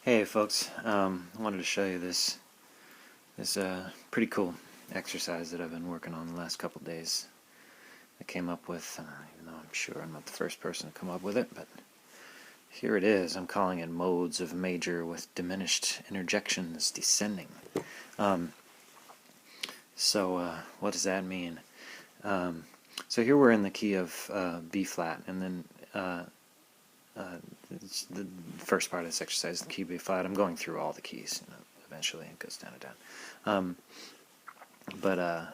Hey folks, I wanted to show you this pretty cool exercise that I've been working on the last couple days. I came up with, even though I'm sure I'm not the first person to come up with it, but here it is. I'm calling it modes of major with diminished interjections descending. What does that mean? So here we're in the key of B flat, and then the first part of this exercise is the key B flat. I'm going through all the keys. Eventually it goes down and down. But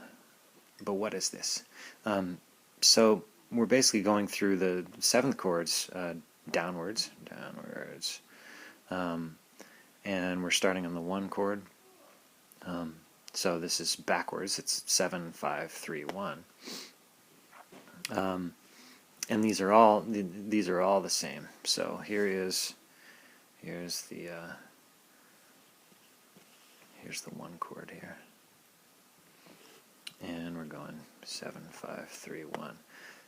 what is this? So we're basically going through the seventh chords downwards, and we're starting on the one chord. So this is backwards. It's 7, 5, 3, 1. And these are all the same. So here's the one chord here, and we're going 7, 5, 3, 1,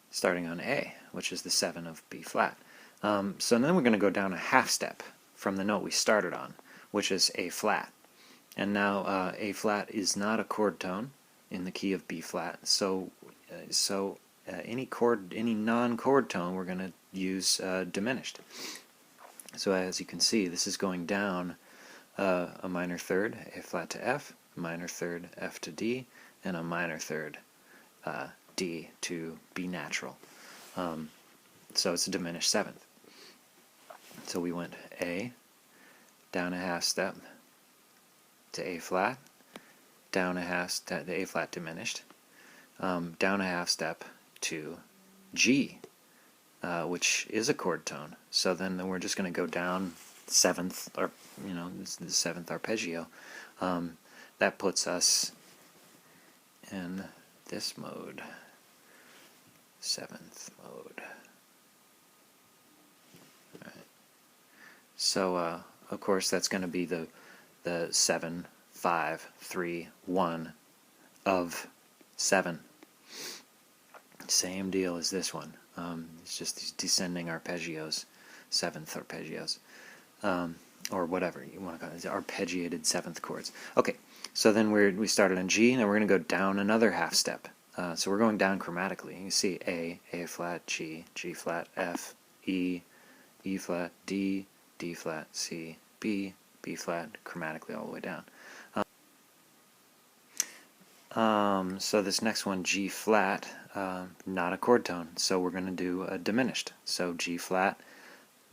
starting on A, which is the 7 of B flat. So then we're going to go down a half step from the note we started on, which is A flat. And now A flat is not a chord tone in the key of B flat. So any non-chord tone, we're going to use diminished. So as you can see, this is going down a minor third, A flat to F, minor third, F to D, and a minor third, D to B natural. So it's a diminished seventh. So we went A, down a half step to A flat, down a half step to A flat diminished, down a half step to G, which is a chord tone. So then we're just going to go down seventh, or the seventh arpeggio. That puts us in this mode, seventh mode. All right. So of course that's going to be the 7, 5, 3, 1 of 7. Same deal as this one. It's just these descending arpeggios, seventh arpeggios, or whatever you want to call it, arpeggiated seventh chords. Okay, so then we started on G, and then we're going to go down another half step. So we're going down chromatically. You see A flat, G, G flat, F, E, E flat, D, D flat, C, B, B flat, chromatically all the way down. So this next one, G flat, not a chord tone, so we're going to do a diminished. So G flat,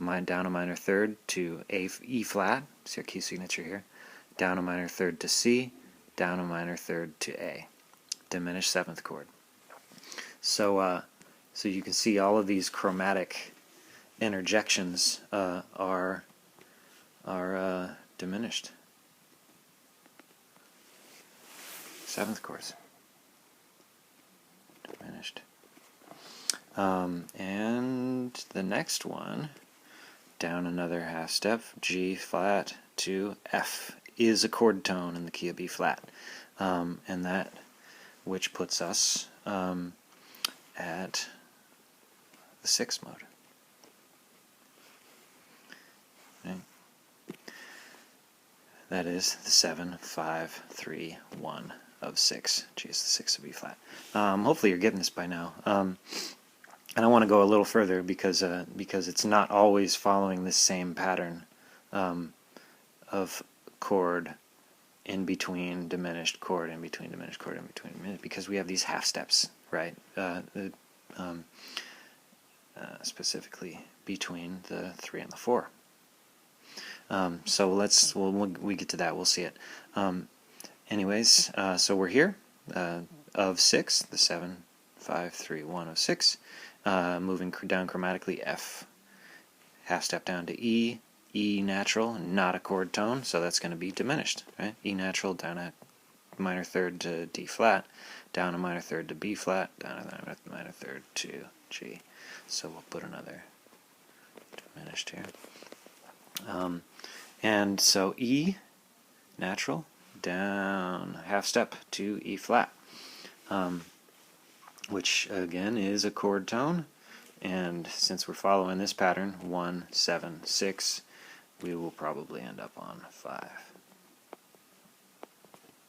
down a minor third to E flat, see our key signature here, down a minor third to C, down a minor third to A, diminished seventh chord. So so you can see all of these chromatic interjections are diminished seventh chords. Diminished. And the next one, down another half step, G flat to F, is a chord tone in the key of B flat, and that which puts us at the sixth mode. Okay. That is the 7, 5, 3, 1 of 6. G is the 6 of B flat. Hopefully you're getting this by now. And I want to go a little further because it's not always following this same pattern of chord in between diminished, chord in between diminished, chord in between diminished, because we have these half steps, right? Specifically between the 3 and the 4. So when we get to that, we'll see it. Anyways, so we're here, of 6, the 7, 5, 3, 1 of 6, moving down chromatically, F, half step down to E, E natural, not a chord tone, so that's going to be diminished, right? E natural, down a minor third to D flat, down a minor third to B flat, down a minor third to G. So we'll put another diminished here. And so E natural, down half step to E flat, which again is a chord tone, and since we're following this pattern, 1, 7, 6, we will probably end up on 5,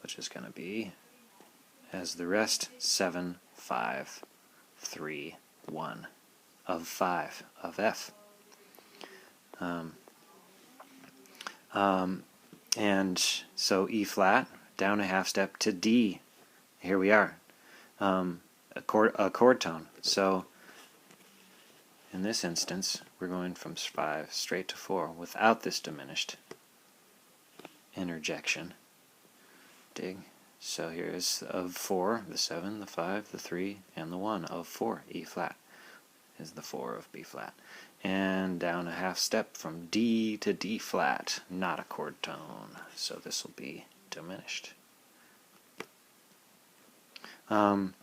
which is going to be, as the rest, 7, 5, 3, 1 of 5 of F. And so E flat, down a half step to D. Here we are, a chord tone. So in this instance, we're going from 5 straight to 4 without this diminished interjection. Dig. So here's of 4, the 7, the 5, the 3, and the 1 of 4. E flat is the 4 of B flat. And down a half step from D to D flat, not a chord tone. So this will be diminished. And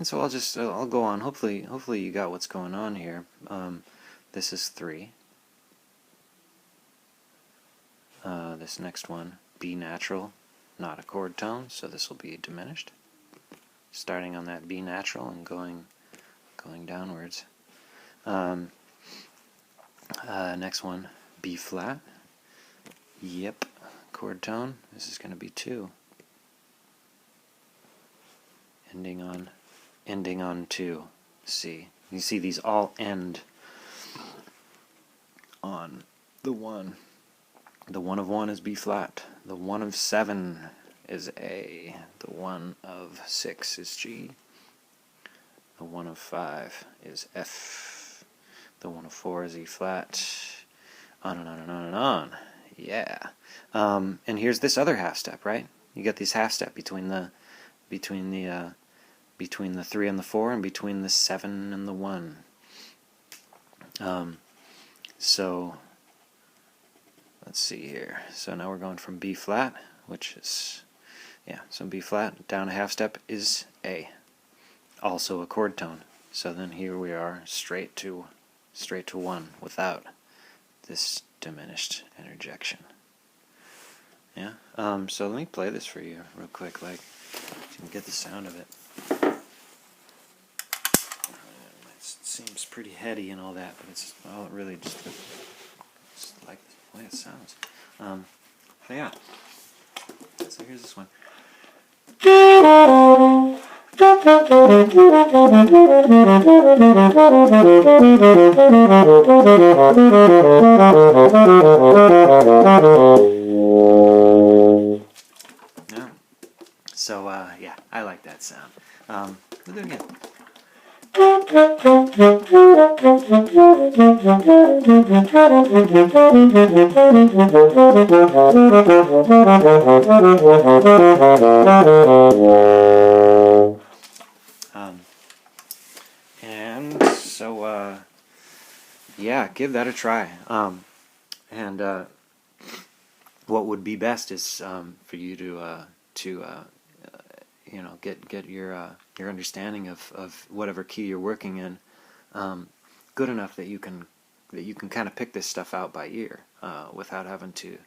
so I'll go on. Hopefully you got what's going on here. This is 3. This next one, B natural, not a chord tone, so this will be diminished. Starting on that B natural and going downwards. Next one, B flat. Yep, chord tone. This is going to be 2. Ending on 2. C. You see these all end on the 1. The 1 of 1 is B flat. The 1 of 7 is A. The 1 of 6 is G. The 1 of 5 is F. The 1 of 4 is E flat. On and on and on and on. Yeah. And here's this other half step, right? You got this half step between the 3 and the 4, and between the 7 and the 1. So let's see here. So now we're going from B flat, which is, yeah, so B flat, down a half step is A. Also a chord tone. So then here we are straight to 1 without this diminished interjection. Yeah. So let me play this for you real quick, like so you can get the sound of it. It seems pretty heady and all that, but it's really just like the way it sounds. So yeah. So here's this one. Yeah. So yeah, I like that sound. We'll do it again. And so yeah, give that a try. And what would be best is for you to you know, get your understanding of whatever key you're working in good enough that you can kind of pick this stuff out by ear without having to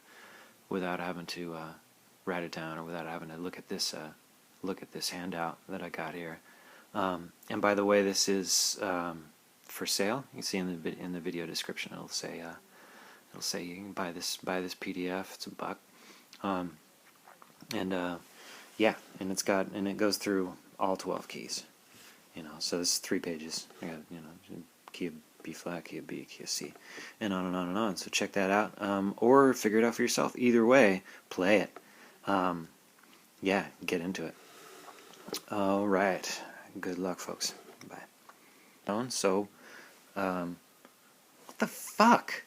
write it down, or without having to look at this handout that I got here. And by the way, this is for sale. You can see in the video description it'll say you can buy this PDF. It's $1. Yeah, and it goes through all 12 keys. You know, so this is 3 pages. I got, you know, key of B flat, key of B, key of C, and on and on and on. So check that out, or figure it out for yourself. Either way, play it. Yeah, get into it. All right. Good luck, folks. Bye. So, what the fuck?